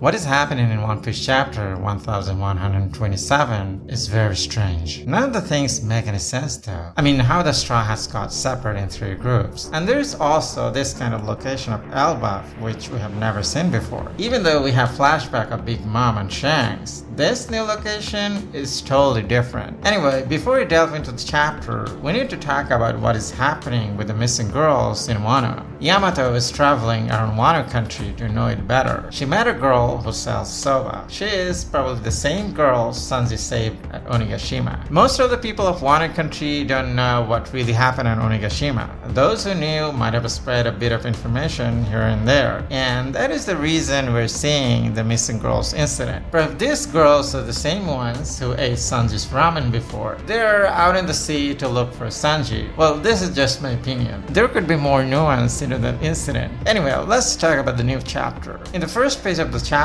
What is happening in One Piece chapter 1127 is very strange. None of the things make any sense though. I mean, how the Straw Hats got separate in 3 groups. And there's also this kind of location of Elbaf, which we have never seen before. Even though we have flashback of Big Mom and Shanks, this new location is totally different. Anyway, before we delve into the chapter, we need to talk about what is happening with the missing girls in Wano. Yamato is traveling around Wano country to know it better. She met a girl who sells soba. She is probably the same girl Sanji saved at Onigashima. Most of the people of Wano country don't know what really happened at Onigashima. Those who knew might have spread a bit of information here and there, and that is the reason we're seeing the missing girls incident. But if these girls are the same ones who ate Sanji's ramen before, they're out in the sea to look for Sanji. Well, this is just my opinion. There could be more nuance into that incident. Anyway, let's talk about the new chapter. In the first page of the chapter,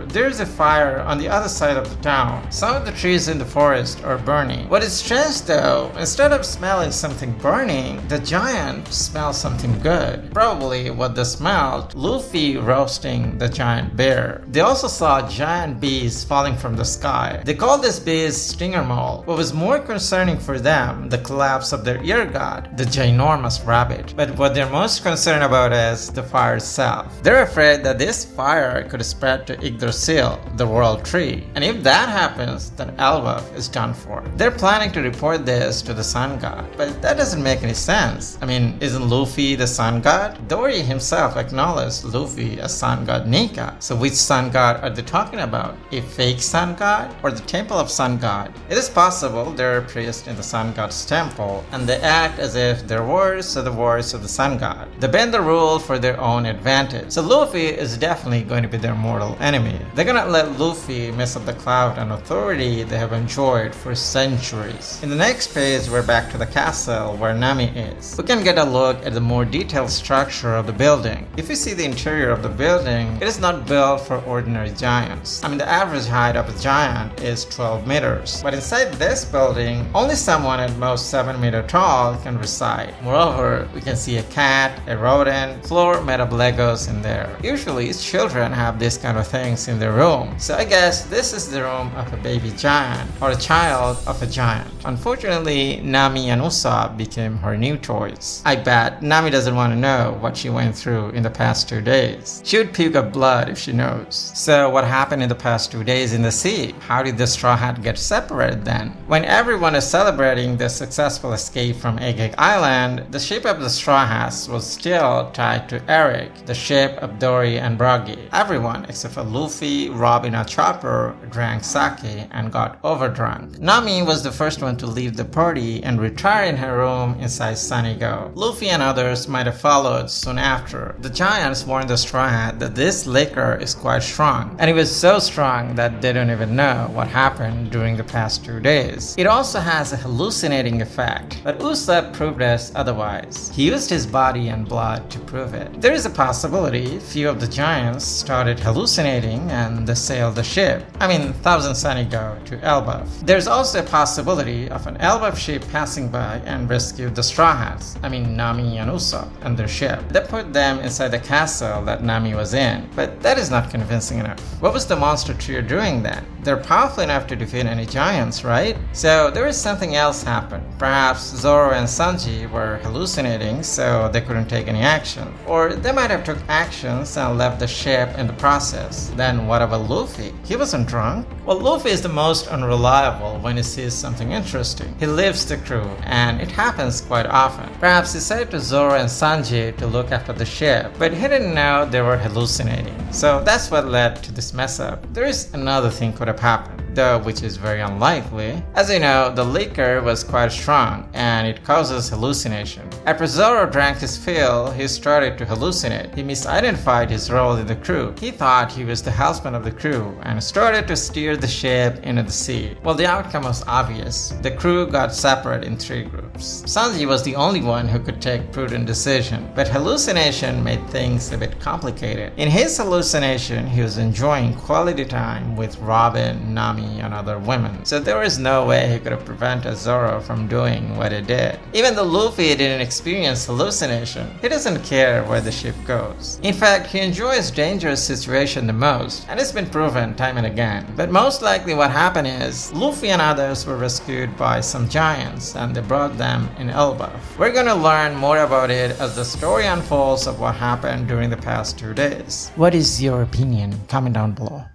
there's a fire on the other side of the town. Some of the trees in the forest are burning. What is strange though, instead of smelling something burning, the giant smells something good. Probably what they smelled, Luffy roasting the giant bear. They also saw giant bees falling from the sky. They called these bees stinger mole. What was more concerning for them, the collapse of their ear god, the ginormous rabbit. But what they're most concerned about is the fire itself. They're afraid that this fire could spread to Yggdrasil, the world tree. And if that happens, then Elbaf is done for. They're planning to report this to the sun god. But that doesn't make any sense. I mean, isn't Luffy the sun god? Dory himself acknowledged Luffy as sun god Nika. So which sun god are they talking about? A fake sun god or the temple of sun god? It is possible there are priests in the sun god's temple and they act as if their words are the words of the sun god. They bend the rule for their own advantage. So Luffy is definitely going to be their mortal enemy. They're gonna let Luffy mess up the clout and authority they have enjoyed for centuries. In the next page, we're back to the castle where Nami is. We can get a look at the more detailed structure of the building. If you see the interior of the building, it is not built for ordinary giants. I mean, the average height of a giant is 12 meters. But inside this building, only someone at most 7 meters tall can reside. Moreover, we can see a cat, a rodent, floor made of Legos in there. Usually, children have these kind of things in their room. So I guess this is the room of a baby giant or a child of a giant. Unfortunately, Nami and Usopp became her new toys. I bet Nami doesn't want to know what she went through in the past 2 days. She would puke up blood if she knows. So what happened in the past 2 days in the sea? How did the Straw Hat get separated then? When everyone is celebrating the successful escape from Egg Island, the ship of the Straw Hats was still tied to Eric, the ship of Dory and Broggy. Everyone except for Luffy, Robin and Chopper drank sake and got overdrunk. Nami was the first one to leave the party and retire in her room inside Sunny Go. Luffy and others might have followed soon after. The giants warned the Straw Hat that this liquor is quite strong, and it was so strong that they don't even know what happened during the past 2 days. It also has a hallucinating effect, but Usopp proved us otherwise. He used his body and blood to prove it. There is a possibility few of the giants started hallucinating and they sailed the ship. I mean, Thousand Sunny Go to Elbaf. There's also a possibility of an Elbaf ship passing by and rescued the Straw Hats. I mean, Nami and Usopp and their ship. They put them inside the castle that Nami was in, but that is not convincing enough. What was the monster trio doing then? They're powerful enough to defeat any giants, right? So there is something else happened. Perhaps Zoro and Sanji were hallucinating, so they couldn't take any action. Or they might have took actions and left the ship in the process. Then what about Luffy? He wasn't drunk. Well, Luffy is the most unreliable when he sees something interesting. He leaves the crew, and it happens quite often. Perhaps he said to Zoro and Sanji to look after the ship, but he didn't know they were hallucinating. So that's what led to this mess up. There is another thing could have happened, though which is very unlikely. As you know, the liquor was quite strong and it causes hallucination. After Zoro drank his fill, he started to hallucinate. He misidentified his role in the crew. He thought he was the helmsman of the crew and started to steer the ship into the sea. Well, the outcome was obvious. The crew got separated in 3 groups. Sanji was the only one who could take prudent decision, but hallucination made things a bit complicated. In his hallucination, he was enjoying quality time with Robin, Nami Nami and other women, so there is no way he could have prevented Zoro from doing what he did. Even though Luffy didn't experience hallucination, he doesn't care where the ship goes. In fact, he enjoys dangerous situations the most, and it's been proven time and again. But most likely what happened is, Luffy and others were rescued by some giants, and they brought them in Elbaf. We're gonna learn more about it as the story unfolds of what happened during the past 2 days. What is your opinion? Comment down below.